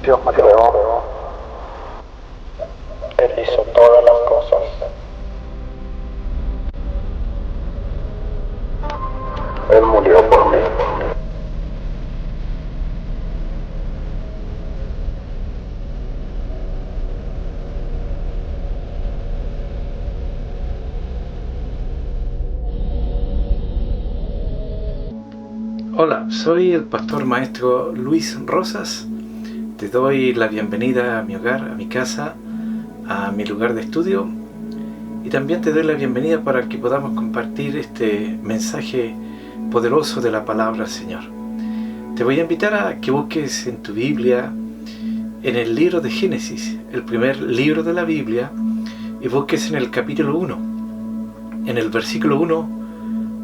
Dios creó, Él hizo todas las cosas. Él murió por mí. Hola, soy el pastor maestro Luis Rosas. Te doy la bienvenida a mi hogar, a mi casa, a mi lugar de estudio, y también te doy la bienvenida para que podamos compartir este mensaje poderoso de la palabra del Señor. Te voy a invitar a que busques en tu Biblia, en el libro de Génesis, el primer libro de la Biblia, y busques en el capítulo 1. En el versículo 1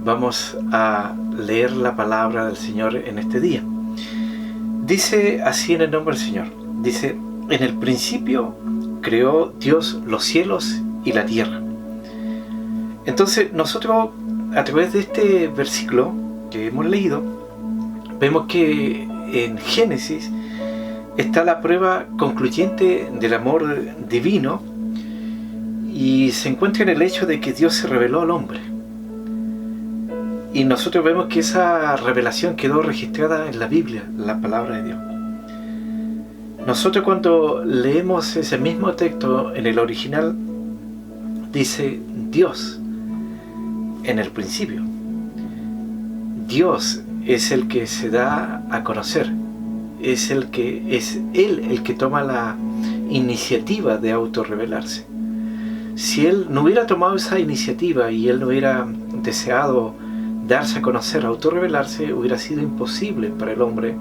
vamos a leer la palabra del Señor en este día. Dice así en el nombre del Señor. Dice: en el principio creó Dios los cielos y la tierra. Entonces nosotros, a través de este versículo que hemos leído, vemos que en Génesis está la prueba concluyente del amor divino, y se encuentra en el hecho de que Dios se reveló al hombre. Y nosotros vemos que esa revelación quedó registrada en la Biblia, la palabra de Dios. Nosotros, cuando leemos ese mismo texto en el original, dice Dios en el principio. Dios es el que se da a conocer, es Él el que toma la iniciativa de autorrevelarse. Si Él no hubiera tomado esa iniciativa y Él no hubiera deseado darse a conocer, autorrevelarse, hubiera sido imposible para el hombre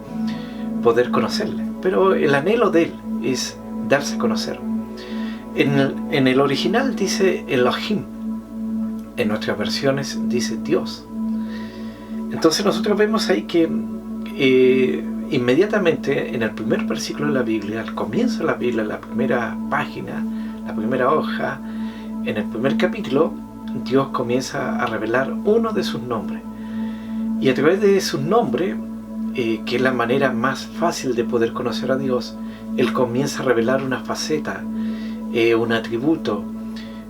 poder conocerle. Pero el anhelo de Él es darse a conocer. En el original dice Elohim, en nuestras versiones dice Dios. Entonces nosotros vemos ahí que inmediatamente en el primer versículo de la Biblia, al comienzo de la Biblia, la primera página, la primera hoja, en el primer capítulo, Dios comienza a revelar uno de sus nombres. Y a través de sus nombres, que es la manera más fácil de poder conocer a Dios, Él comienza a revelar una faceta, un atributo,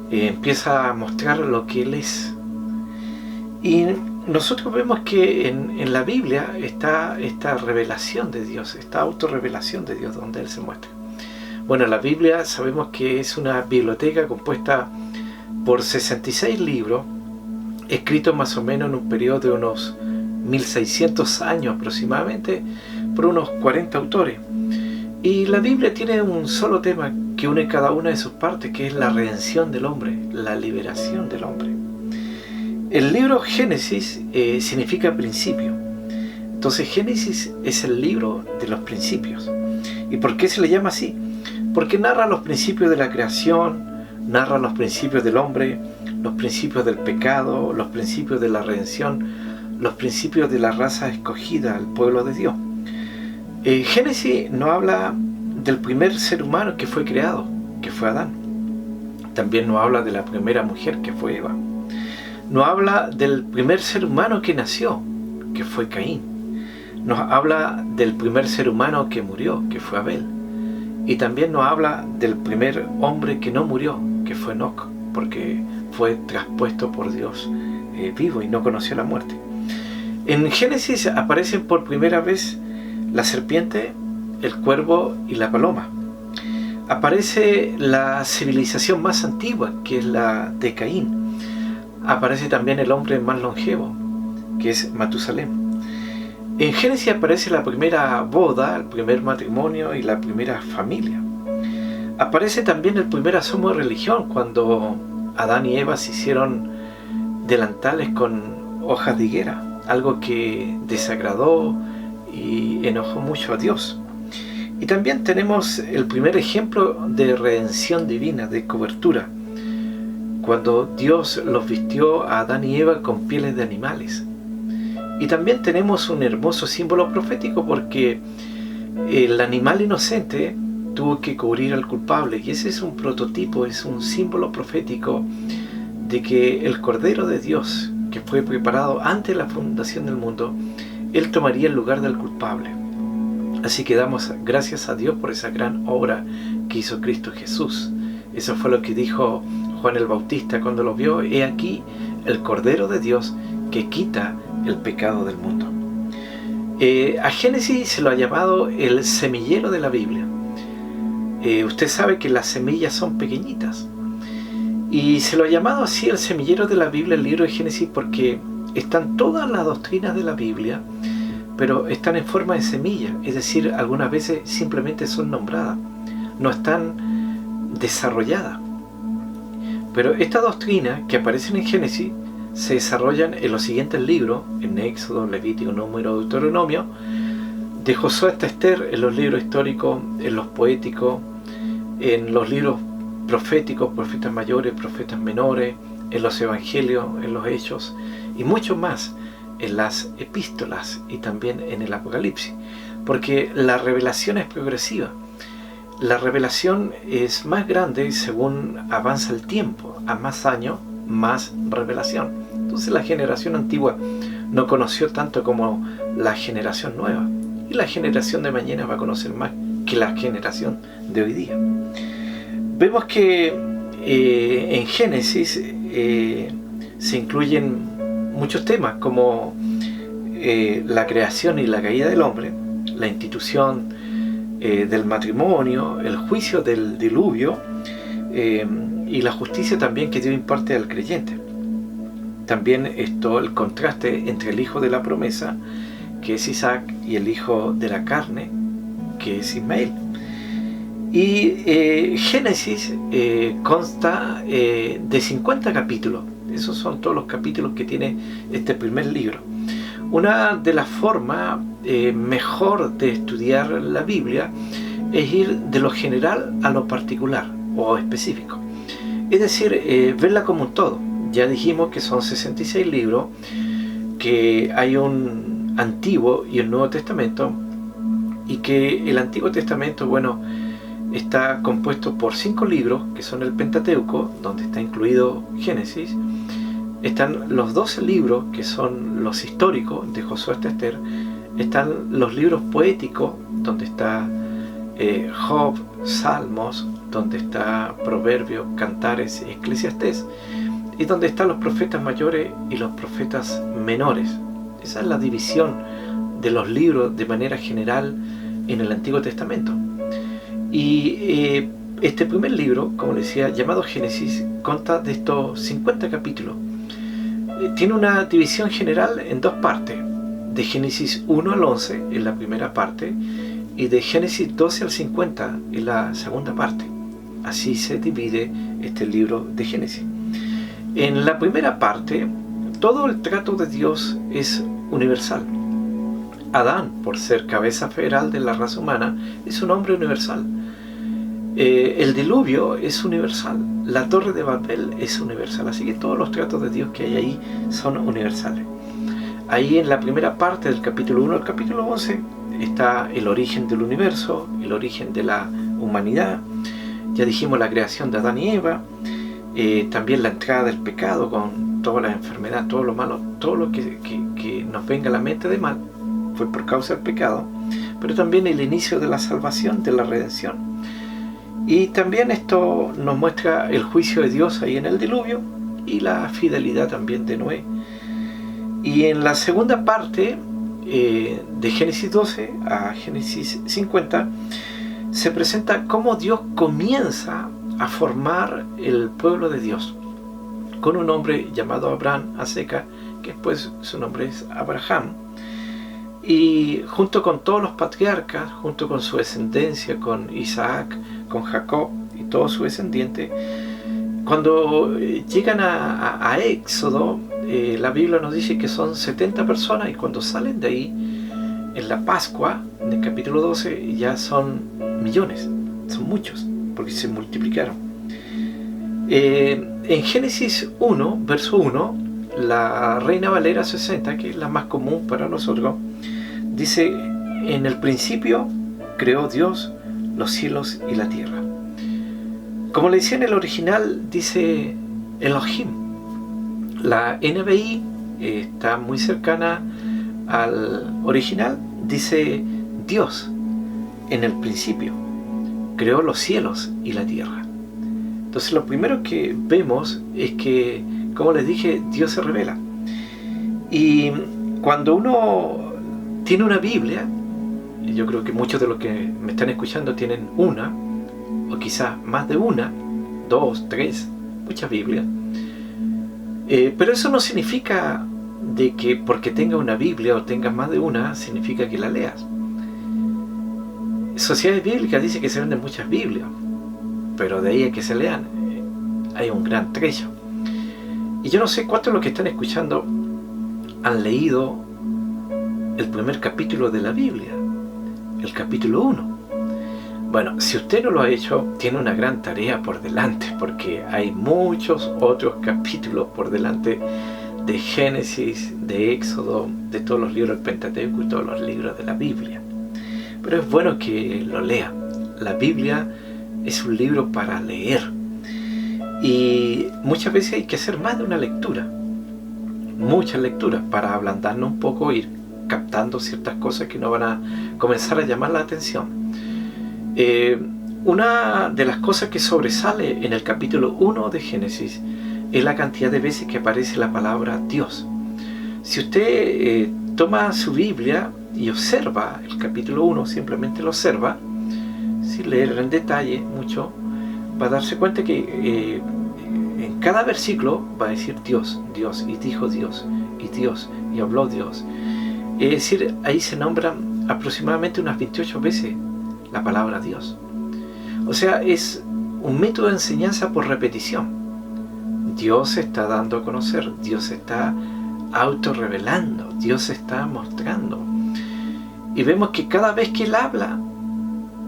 empieza a mostrar lo que Él es. Y nosotros vemos que en la Biblia está esta revelación de Dios, esta autorrevelación de Dios, donde Él se muestra. Bueno, la Biblia sabemos que es una biblioteca compuesta por 66 libros, escritos más o menos en un periodo de unos 1600 años aproximadamente, por unos 40 autores. Y la Biblia tiene un solo tema que une cada una de sus partes, que es la redención del hombre, la liberación del hombre. El libro Génesis significa principio. Entonces Génesis es el libro de los principios. ¿Y por qué se le llama así? Porque narra los principios de la creación, narra los principios del hombre, los principios del pecado, los principios de la redención, los principios de la raza escogida, el pueblo de Dios. Génesis no habla del primer ser humano que fue creado, que fue Adán. También no habla de la primera mujer, que fue Eva. No habla del primer ser humano que nació, que fue Caín. Nos habla del primer ser humano que murió, que fue Abel. Y también nos habla del primer hombre que no murió, que fue Enoc, porque fue traspuesto por Dios vivo y no conoció la muerte. En Génesis aparecen por primera vez la serpiente, el cuervo y la paloma. Aparece la civilización más antigua, que es la de Caín. Aparece también el hombre más longevo, que es Matusalén. En Génesis aparece la primera boda, el primer matrimonio y la primera familia. Aparece también el primer asomo de religión, cuando Adán y Eva se hicieron delantales con hojas de higuera, algo que desagradó y enojó mucho a Dios. Y también tenemos el primer ejemplo de redención divina, de cobertura, cuando Dios los vistió a Adán y Eva con pieles de animales. Y también tenemos un hermoso símbolo profético, porque el animal inocente tuvo que cubrir al culpable, y ese es un prototipo, es un símbolo profético de que el Cordero de Dios, que fue preparado antes de la fundación del mundo, Él tomaría el lugar del culpable. Así que damos gracias a Dios por esa gran obra que hizo Cristo Jesús. Eso fue lo que dijo Juan el Bautista cuando lo vio: he aquí el Cordero de Dios que quita el pecado del mundo. A Génesis se lo ha llamado el semillero de la Biblia. Usted sabe que las semillas son pequeñitas, y se lo ha llamado así el semillero de la Biblia, el libro de Génesis, porque están todas las doctrinas de la Biblia, pero están en forma de semilla, es decir, algunas veces simplemente son nombradas, no están desarrolladas. Pero estas doctrinas que aparecen en Génesis se desarrollan en los siguientes libros, en Éxodo, Levítico, Número, Deuteronomio, de Josué hasta Esther, en los libros históricos, en los poéticos, en los libros proféticos, profetas mayores, profetas menores, en los evangelios, en los hechos, y mucho más en las epístolas y también en el Apocalipsis, porque la revelación es progresiva. La revelación es más grande según avanza el tiempo, a más años, más revelación. Entonces la generación antigua no conoció tanto como la generación nueva, y la generación de mañana va a conocer más que la generación de hoy día. Vemos que en Génesis se incluyen muchos temas como la creación y la caída del hombre, la institución del matrimonio, el juicio del diluvio, y la justicia también que Dios imparte al creyente. También el contraste entre el hijo de la promesa, que es Isaac, y el hijo de la carne, que es Ismael. Y Génesis consta de 50 capítulos. Esos son todos los capítulos que tiene este primer libro. Una de las formas mejor de estudiar la Biblia es ir de lo general a lo particular o específico. Es decir, verla como un todo. Ya dijimos que son 66 libros, que hay un Antiguo y un Nuevo Testamento, y que el Antiguo Testamento, bueno, está compuesto por 5 libros, que son el Pentateuco, donde está incluido Génesis. Están los 12 libros, que son los históricos, de Josué hasta Esther. Están los libros poéticos, donde está Job, Salmos, donde está Proverbios, Cantares y Eclesiastés, y donde están los profetas mayores y los profetas menores. Esa es la división de los libros de manera general en el Antiguo Testamento. Y este primer libro, como les decía, llamado Génesis, consta de estos 50 capítulos. Tiene una división general en dos partes: de Génesis 1 al 11 en la primera parte, y de Génesis 12 al 50 en la segunda parte. Así se divide este libro de Génesis. En la primera parte, todo el trato de Dios es universal. Adán, por ser cabeza federal de la raza humana, es un hombre universal. El diluvio es universal. La torre de Babel es universal. Así que todos los tratos de Dios que hay ahí son universales. Ahí en la primera parte, del capítulo 1 al capítulo 11, está el origen del universo, el origen de la humanidad. Ya dijimos la creación de Adán y Eva. También la entrada del pecado con toda la enfermedad, todo lo malo, todo lo que nos venga a la mente de mal fue por causa del pecado. Pero también el inicio de la salvación, de la redención. Y también esto nos muestra el juicio de Dios ahí en el diluvio y la fidelidad también de Noé. Y en la segunda parte, de Génesis 12 a Génesis 50, se presenta cómo Dios comienza a formar el pueblo de Dios con un hombre llamado Abraham Aseca, que después su nombre es Abraham, y junto con todos los patriarcas, junto con su descendencia, con Isaac, con Jacob y todos sus descendientes. Cuando llegan a Éxodo, la Biblia nos dice que son 70 personas, y cuando salen de ahí, en la Pascua, en el capítulo 12, ya son millones, son muchos, porque se multiplicaron. En Génesis 1, verso 1, la Reina Valera 60, que es la más común para nosotros, dice: en el principio creó Dios los cielos y la tierra. Como le decía en el original, dice Elohim. La NBI está muy cercana al original, dice Dios. en el principio creó los cielos y la tierra. Entonces lo primero que vemos es que, como les dije, Dios se revela. Y cuando uno tiene una Biblia, y yo creo que muchos de los que me están escuchando tienen una, o quizás más de una, 2, 3, muchas Biblias. Pero eso no significa de que porque tenga una Biblia o tengas más de una, significa que la leas. Sociedades Bíblicas dice que se venden muchas Biblias, pero de ahí a que se lean hay un gran trecho. Y yo no sé cuántos de los que están escuchando han leído el primer capítulo de la Biblia, el capítulo 1. Bueno, si usted no lo ha hecho, tiene una gran tarea por delante, porque hay muchos otros capítulos por delante de Génesis, de Éxodo, de todos los libros del Pentateuco y todos los libros de la Biblia. Pero es bueno que lo lea. La Biblia es un libro para leer. Y muchas veces hay que hacer más de una lectura. Muchas lecturas para ablandarnos un poco, ir captando ciertas cosas que nos van a comenzar a llamar la atención. Una de las cosas que sobresale en el capítulo 1 de Génesis es la cantidad de veces que aparece la palabra Dios. Si usted toma su Biblia y observa el capítulo 1, simplemente lo observa, sin leer en detalle mucho, va a darse cuenta que en cada versículo va a decir Dios, Dios, y dijo Dios, y habló Dios. Es decir, ahí se nombran aproximadamente unas 28 veces la palabra Dios. O sea, es un método de enseñanza por repetición. Dios se está dando a conocer, Dios se está autorrevelando, Dios se está mostrando. Y vemos que cada vez que Él habla,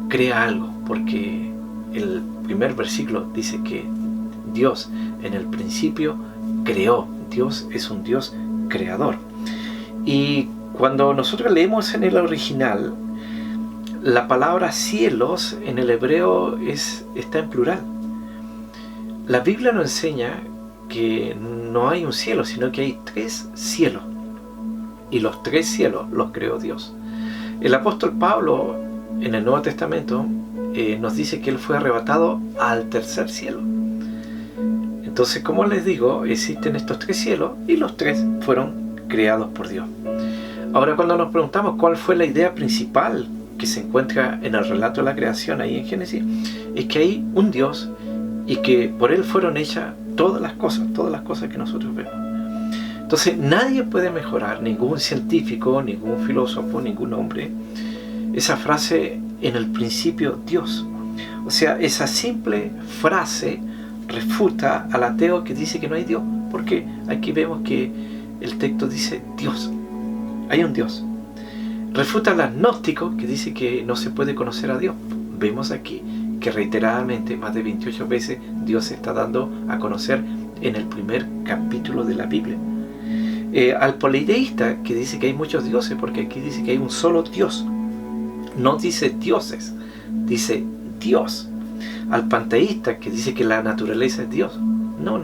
crea algo, porque el primer versículo dice que Dios en el principio creó. Dios es un Dios creador. Y cuando nosotros leemos en el original, la palabra cielos en el hebreo está en plural. La Biblia nos enseña que no hay un cielo, sino que hay 3 cielos. Y los 3 cielos los creó Dios. El apóstol Pablo en el Nuevo Testamento nos dice que él fue arrebatado al 3er cielo. Entonces, como les digo, existen estos 3 cielos y los 3 fueron creados por Dios. Ahora, cuando nos preguntamos cuál fue la idea principal que se encuentra en el relato de la creación ahí en Génesis, es que hay un Dios y que por Él fueron hechas todas las cosas que nosotros vemos. Entonces nadie puede mejorar, ningún científico, ningún filósofo, ningún hombre, esa frase en el principio Dios. O sea, esa simple frase refuta al ateo que dice que no hay Dios, porque aquí vemos que el texto dice Dios, hay un Dios. Refuta al agnóstico que dice que no se puede conocer a Dios. Vemos aquí que reiteradamente, más de 28 veces, Dios se está dando a conocer en el primer capítulo de la Biblia. Al politeísta que dice que hay muchos dioses, porque aquí dice que hay un solo Dios. No dice dioses, dice Dios. Al panteísta que dice que la naturaleza es Dios. No.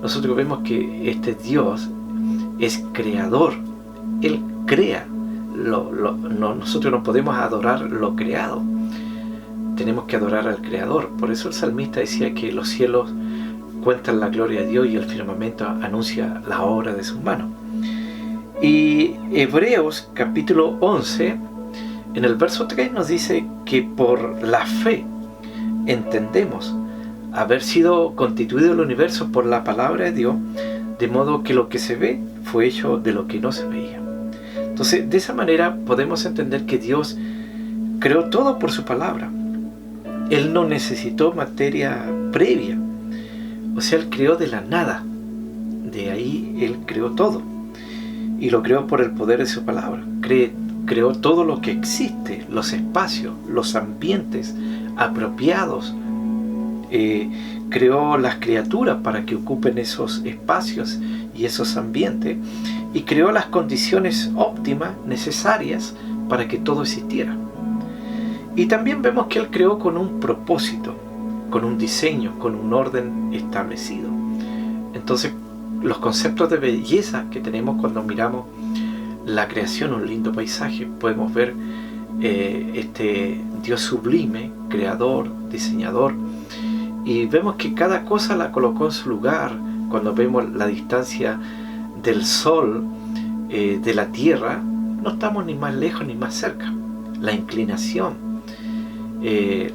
Nosotros vemos que este Dios es creador. Él crea. Nosotros no podemos adorar lo creado. Tenemos que adorar al Creador. Por eso el salmista decía que los cielos cuentan la gloria de Dios y el firmamento anuncia la obra de sus manos. Y Hebreos capítulo 11, en el verso 3 nos dice que por la fe entendemos haber sido constituido el universo por la palabra de Dios, de modo que lo que se ve fue hecho de lo que no se veía. Entonces, de esa manera podemos entender que Dios creó todo por su palabra. Él no necesitó materia previa. O sea, Él creó de la nada. De ahí Él creó todo. Y lo creó por el poder de su palabra. Creó todo lo que existe, los espacios, los ambientes apropiados. Creó las criaturas para que ocupen esos espacios y esos ambientes. Y creó las condiciones óptimas necesarias para que todo existiera. Y también vemos que Él creó con un propósito, con un diseño, con un orden establecido. Entonces, los conceptos de belleza que tenemos cuando miramos la creación, un lindo paisaje, podemos ver este Dios sublime, creador, diseñador, y vemos que cada cosa la colocó en su lugar. Cuando vemos la distancia del Sol de la Tierra, no estamos ni más lejos ni más cerca. La inclinación,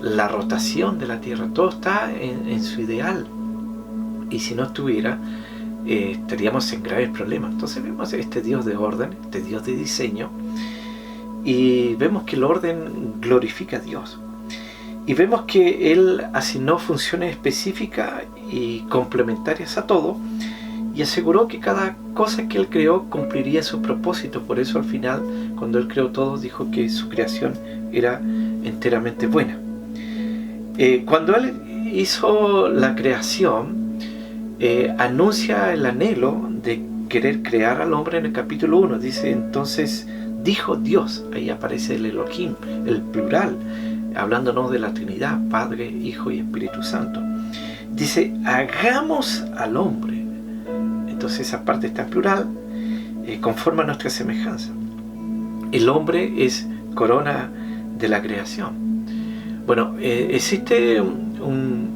la rotación de la Tierra, todo está en su ideal, y si no estuviera, estaríamos en graves problemas. Entonces vemos este Dios de orden, este Dios de diseño, y vemos que el orden glorifica a Dios, y vemos que Él asignó funciones específicas y complementarias a todo, y aseguró que cada cosa que Él creó cumpliría su propósito. Por eso al final, cuando Él creó todo, dijo que su creación era enteramente buena. Cuando Él hizo la creación, anuncia el anhelo de querer crear al hombre en el capítulo 1. Dice, entonces dijo Dios, ahí aparece el Elohim, el plural, hablándonos de la Trinidad, Padre, Hijo y Espíritu Santo. Dice, hagamos al hombre. Entonces esa parte está en plural, conforme a nuestra semejanza. El hombre es corona de la creación. Bueno, existe un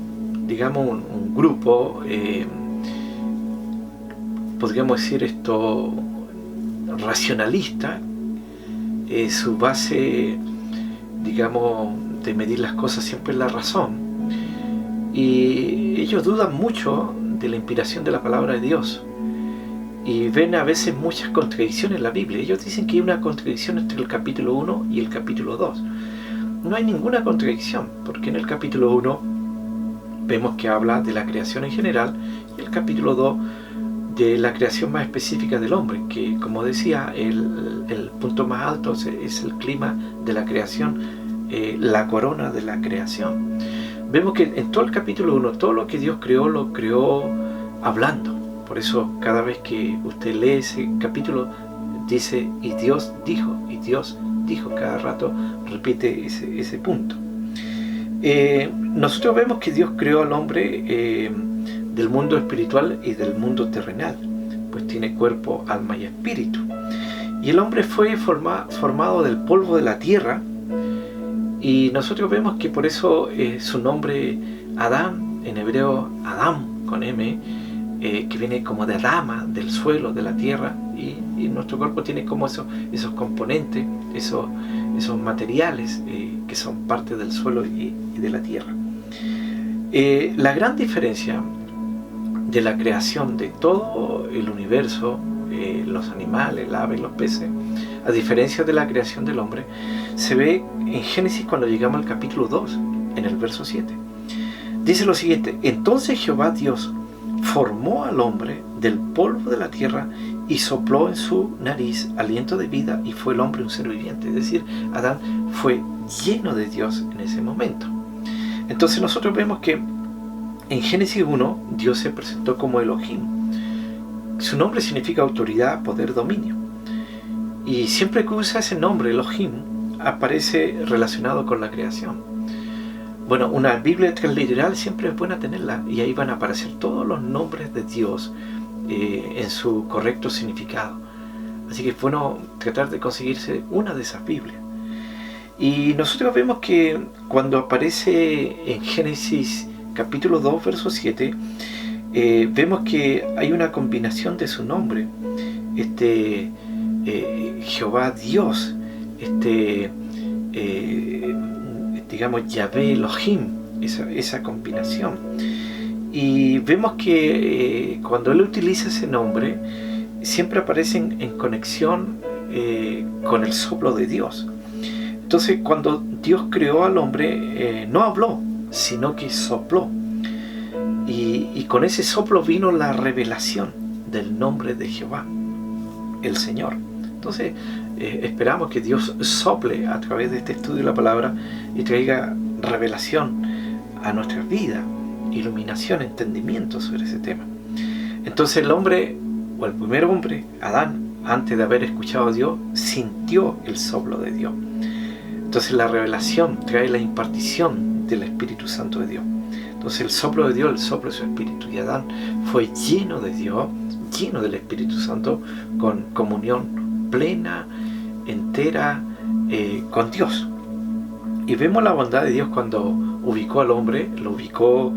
grupo, podríamos decir esto, racionalista. Su base, de medir las cosas siempre es la razón, y ellos dudan mucho de la inspiración de la palabra de Dios, y ven a veces muchas contradicciones en la Biblia. Ellos dicen que hay una contradicción entre el capítulo 1 y el capítulo 2. No hay ninguna contradicción, porque en el capítulo 1 vemos que habla de la creación en general, y el capítulo 2 de la creación más específica del hombre, que, como decía, el punto más alto es el clima de la creación, la corona de la creación. Vemos que en todo el capítulo 1, todo lo que Dios creó, lo creó hablando. Por eso cada vez que usted lee ese capítulo, dice, y Dios dijo, cada rato repite ese punto. Nosotros vemos que Dios creó al hombre del mundo espiritual y del mundo terrenal, pues tiene cuerpo, alma y espíritu. Y el hombre fue formado del polvo de la tierra, y nosotros vemos que por eso su nombre Adán, en hebreo Adam con M, que viene como de Adama, del suelo, de la tierra, y nuestro cuerpo tiene como esos componentes, esos materiales que son parte del suelo y de la tierra. La gran diferencia de la creación de todo el universo, los animales, las aves, los peces, a diferencia de la creación del hombre, se ve en Génesis cuando llegamos al capítulo 2, en el verso 7. Dice lo siguiente: entonces Jehová Dios formó al hombre del polvo de la tierra y sopló en su nariz aliento de vida, y fue el hombre un ser viviente. Es decir, Adán fue lleno de Dios en ese momento. Entonces nosotros vemos que en Génesis 1 Dios se presentó como Elohim. Su nombre significa autoridad, poder, dominio, y siempre que usa ese nombre Elohim aparece relacionado con la creación. Bueno, una Biblia transliteral siempre es buena tenerla, y ahí van a aparecer todos los nombres de Dios en su correcto significado. Así que es bueno tratar de conseguirse una de esas Biblias. Y nosotros vemos que cuando aparece en Génesis capítulo 2, verso 7, vemos que hay una combinación de su nombre, Jehová Dios, Yahvé Elohim, esa combinación. Y vemos que cuando él utiliza ese nombre, siempre aparecen en conexión con el soplo de Dios. Entonces, cuando Dios creó al hombre, no habló, sino que sopló. Y con ese soplo vino la revelación del nombre de Jehová, el Señor. Entonces, esperamos que Dios sople a través de este estudio de la palabra y traiga revelación a nuestras vidas, iluminación, entendimiento sobre ese tema. Entonces el hombre, o el primer hombre, Adán, antes de haber escuchado a Dios, sintió el soplo de Dios. Entonces la revelación trae la impartición del Espíritu Santo de Dios. Entonces el soplo de Dios, el soplo de su Espíritu, y Adán fue lleno de Dios, lleno del Espíritu Santo, con comunión plena, entera, con Dios. Y vemos la bondad de Dios cuando ubicó al hombre, lo ubicó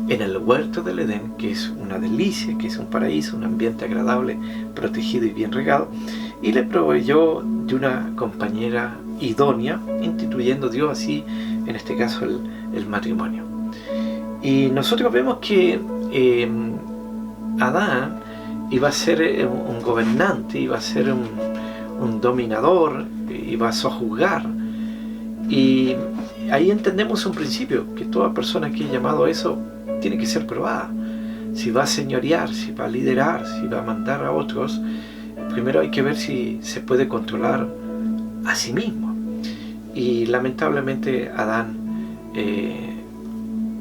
en el huerto del Edén, que es una delicia, que es un paraíso, un ambiente agradable, protegido y bien regado, y le proveyó de una compañera idónea, instituyendo Dios así, en este caso, el matrimonio. Y nosotros vemos que Adán iba a ser un gobernante, iba a ser un dominador, iba a sojuzgar. Y ahí entendemos un principio, que toda persona que es llamado a eso tiene que ser probada. Si va a señorear, si va a liderar, si va a mandar a otros, primero hay que ver si se puede controlar a sí mismo. Y lamentablemente Adán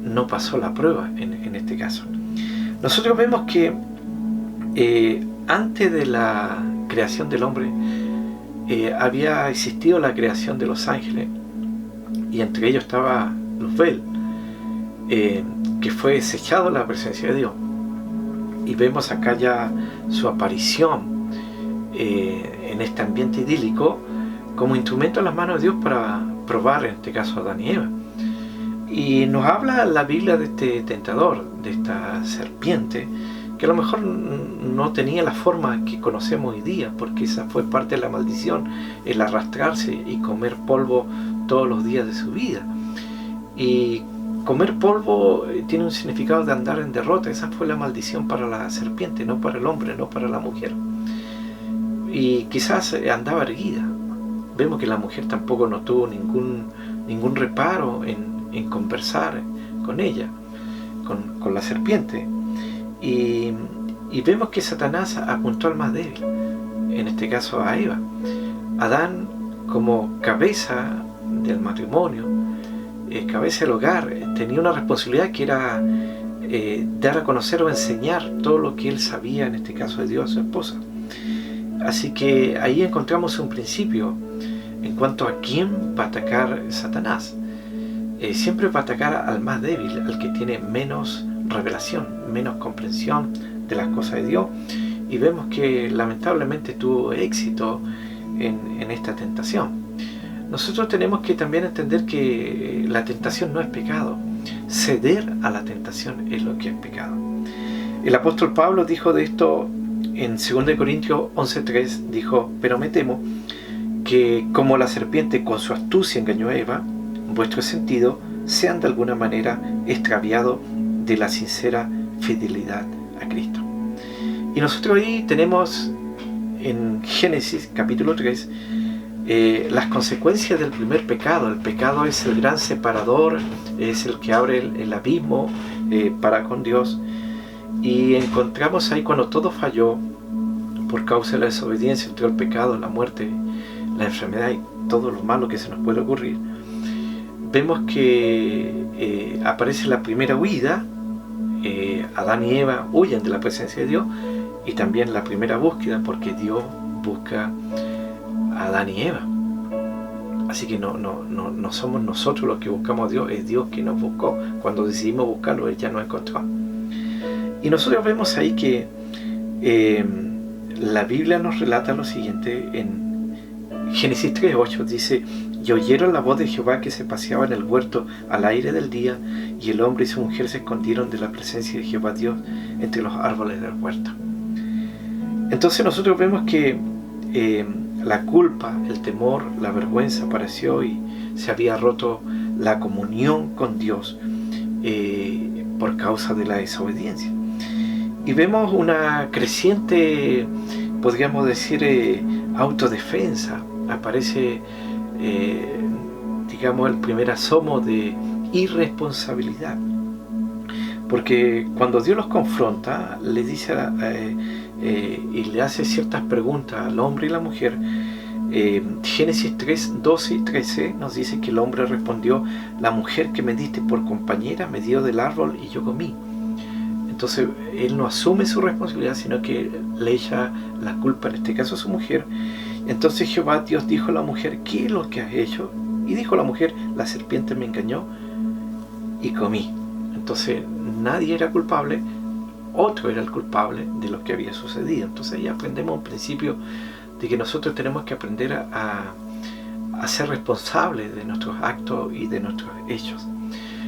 no pasó la prueba en este caso. Nosotros vemos que antes de la creación del hombre había existido la creación de los ángeles, y entre ellos estaba Luzbel, que fue desechado la presencia de Dios. Y vemos acá ya su aparición en este ambiente idílico como instrumento en las manos de Dios para probar, en este caso, a Adán y Eva. Y nos habla la Biblia de este tentador, de esta serpiente, que a lo mejor no tenía la forma que conocemos hoy día, porque esa fue parte de la maldición, el arrastrarse y comer polvo todos los días de su vida. Y comer polvo tiene un significado de andar en derrota. Esa fue la maldición para la serpiente, no para el hombre, no para la mujer. Y quizás andaba erguida. Vemos que la mujer tampoco no tuvo ningún reparo en conversar con ella, con la serpiente. Y vemos que Satanás apuntó al más débil, en este caso a Eva. Adán, como cabeza del matrimonio, cabeza del hogar, tenía una responsabilidad que era dar a conocer o enseñar todo lo que él sabía, en este caso de Dios, a su esposa. Así que ahí encontramos un principio en cuanto a quién va a atacar Satanás. Siempre va a atacar al más débil, al que tiene menos revelación, menos comprensión de las cosas de Dios. Y vemos que lamentablemente tuvo éxito en esta tentación. Nosotros tenemos que también entender que la tentación no es pecado. Ceder a la tentación es lo que es pecado. El apóstol Pablo dijo de esto en 2 Corintios 11:3, dijo: pero me temo que como la serpiente con su astucia engañó a Eva, vuestros sentidos sean de alguna manera extraviados de la sincera fidelidad a Cristo. Y nosotros ahí tenemos en Génesis capítulo 3 las consecuencias del primer pecado. El pecado es el gran separador, es el que abre el abismo para con Dios. Y encontramos ahí cuando todo falló por causa de la desobediencia, entró el pecado, la muerte, la enfermedad y todo lo malo que se nos puede ocurrir. Vemos que aparece la primera huida. Adán y Eva huyen de la presencia de Dios, y también la primera búsqueda, porque Dios busca a Adán y Eva. Así que no somos nosotros los que buscamos a Dios, es Dios que nos buscó. Cuando decidimos buscarlo, Él ya nos encontró. Y nosotros vemos ahí que la Biblia nos relata lo siguiente en Génesis 3:8, dice: y oyeron la voz de Jehová que se paseaba en el huerto al aire del día, y el hombre y su mujer se escondieron de la presencia de Jehová Dios entre los árboles del huerto. Entonces nosotros vemos que la culpa, el temor, la vergüenza apareció, y se había roto la comunión con Dios por causa de la desobediencia. Y vemos una creciente, podríamos decir, autodefensa. Aparece digamos el primer asomo de irresponsabilidad, porque cuando Dios los confronta, le dice y le hace ciertas preguntas al hombre y la mujer. Génesis 3:12 y 13 nos dice que el hombre respondió: la mujer que me diste por compañera me dio del árbol y yo comí. Entonces él no asume su responsabilidad, sino que le echa la culpa, en este caso a su mujer. Entonces Jehová Dios dijo a la mujer: ¿qué es lo que has hecho? Y dijo la mujer: la serpiente me engañó y comí. Entonces nadie era culpable, otro era el culpable de lo que había sucedido. Entonces ahí aprendemos un principio de que nosotros tenemos que aprender a a ser responsables de nuestros actos y de nuestros hechos.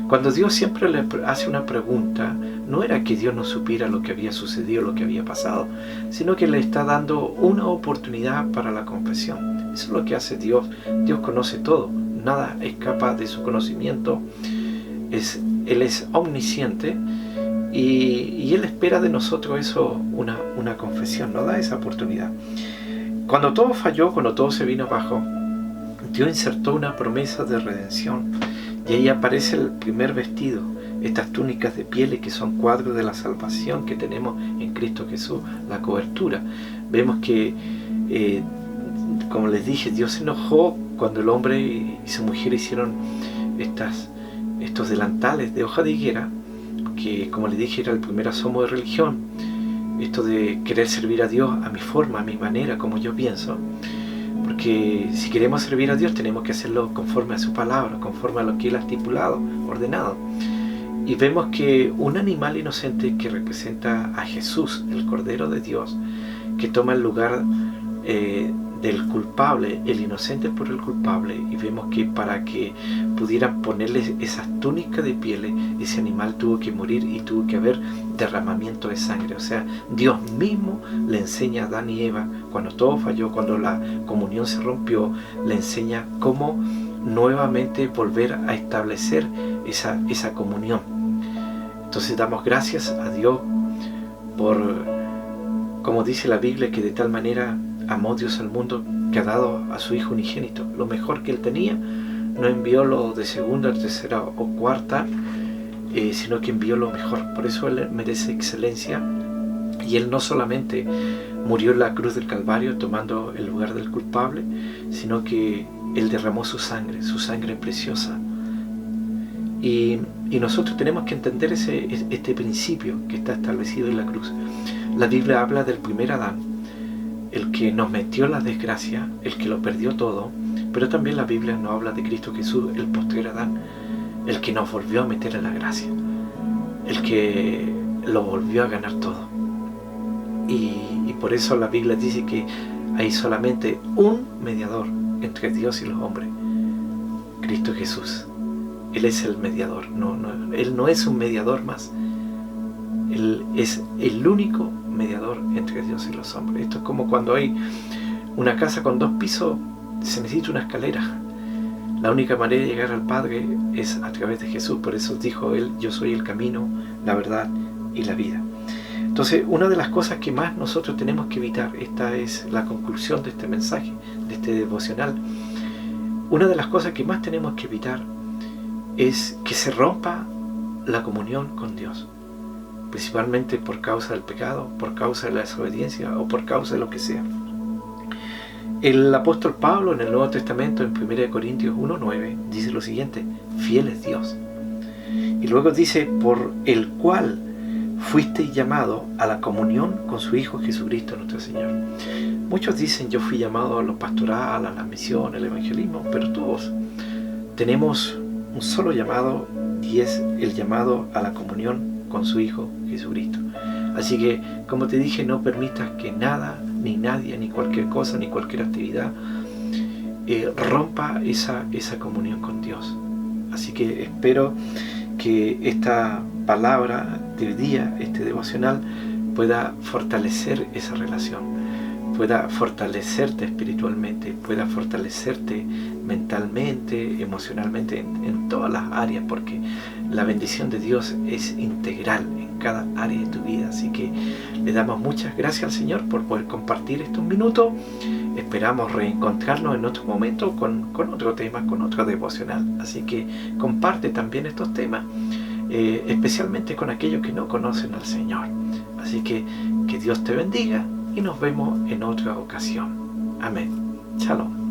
Cuando Dios siempre le hace una pregunta, no era que Dios no supiera lo que había sucedido, lo que había pasado, sino que le está dando una oportunidad para la confesión. Eso es lo que hace Dios. Dios conoce todo, nada escapa de su conocimiento. Él es omnisciente y Él espera de nosotros eso, una confesión, nos da esa oportunidad. Cuando todo falló, cuando todo se vino abajo, Dios insertó una promesa de redención. Y ahí aparece el primer vestido, estas túnicas de pieles que son cuadros de la salvación que tenemos en Cristo Jesús, la cobertura. Vemos que, como les dije, Dios se enojó cuando el hombre y su mujer hicieron estos delantales de hoja de higuera, que, como les dije, era el primer asomo de religión, esto de querer servir a Dios a mi forma, a mi manera, como yo pienso. Porque si queremos servir a Dios tenemos que hacerlo conforme a su palabra, conforme a lo que Él ha estipulado, ordenado. Y vemos que un animal inocente que representa a Jesús, el Cordero de Dios, que toma el lugar del culpable, el inocente por el culpable, y vemos que para que pudieran ponerle esas túnicas de pieles, ese animal tuvo que morir y tuvo que haber derramamiento de sangre. O sea, Dios mismo le enseña a Adán y Eva, cuando todo falló, cuando la comunión se rompió, le enseña cómo nuevamente volver a establecer esa comunión. Entonces damos gracias a Dios por, como dice la Biblia, que de tal manera amó Dios al mundo que ha dado a su Hijo unigénito. Lo mejor que Él tenía, no envió lo de segunda, tercera o cuarta, sino que envió lo mejor. Por eso Él merece excelencia. Y Él no solamente murió en la cruz del Calvario tomando el lugar del culpable, sino que Él derramó su sangre preciosa. Y nosotros tenemos que entender este principio que está establecido en la cruz. La Biblia habla del primer Adán, el que nos metió en la desgracia, el que lo perdió todo, pero también la Biblia nos habla de Cristo Jesús, el postrer Adán, el que nos volvió a meter en la gracia, el que lo volvió a ganar todo. Y por eso la Biblia dice que hay solamente un mediador entre Dios y los hombres, Cristo Jesús. Él es el mediador, Él no es un mediador más. Él es el único mediador entre Dios y los hombres. Esto es como cuando hay una casa con 2 pisos, se necesita una escalera. La única manera de llegar al Padre es a través de Jesús. Por eso dijo Él: yo soy el camino, la verdad y la vida. Entonces, una de las cosas que más nosotros tenemos que evitar, esta es la conclusión de este mensaje, de este devocional, una de las cosas que más tenemos que evitar es que se rompa la comunión con Dios, principalmente por causa del pecado, por causa de la desobediencia o por causa de lo que sea. El apóstol Pablo en el Nuevo Testamento, en 1 Corintios 1:9, dice lo siguiente: fiel es Dios. Y luego dice: por el cual fuisteis llamado a la comunión con su Hijo Jesucristo nuestro Señor. Muchos dicen: yo fui llamado a lo pastoral, a la misión, al evangelismo, pero todos tenemos un solo llamado, y es el llamado a la comunión con su Hijo Jesucristo. Así que, como te dije, no permitas que nada, ni nadie, ni cualquier cosa, ni cualquier actividad rompa esa comunión con Dios. Así que espero que esta palabra del día, este devocional, pueda fortalecer esa relación, pueda fortalecerte espiritualmente, pueda fortalecerte mentalmente, emocionalmente, en todas las áreas, porque la bendición de Dios es integral en cada área de tu vida. Así que le damos muchas gracias al Señor por poder compartir estos minutos. Esperamos reencontrarnos en otro momento con otro tema, con otro devocional. Así que comparte también estos temas, especialmente con aquellos que no conocen al Señor. Así que Dios te bendiga y nos vemos en otra ocasión. Amén. Shalom.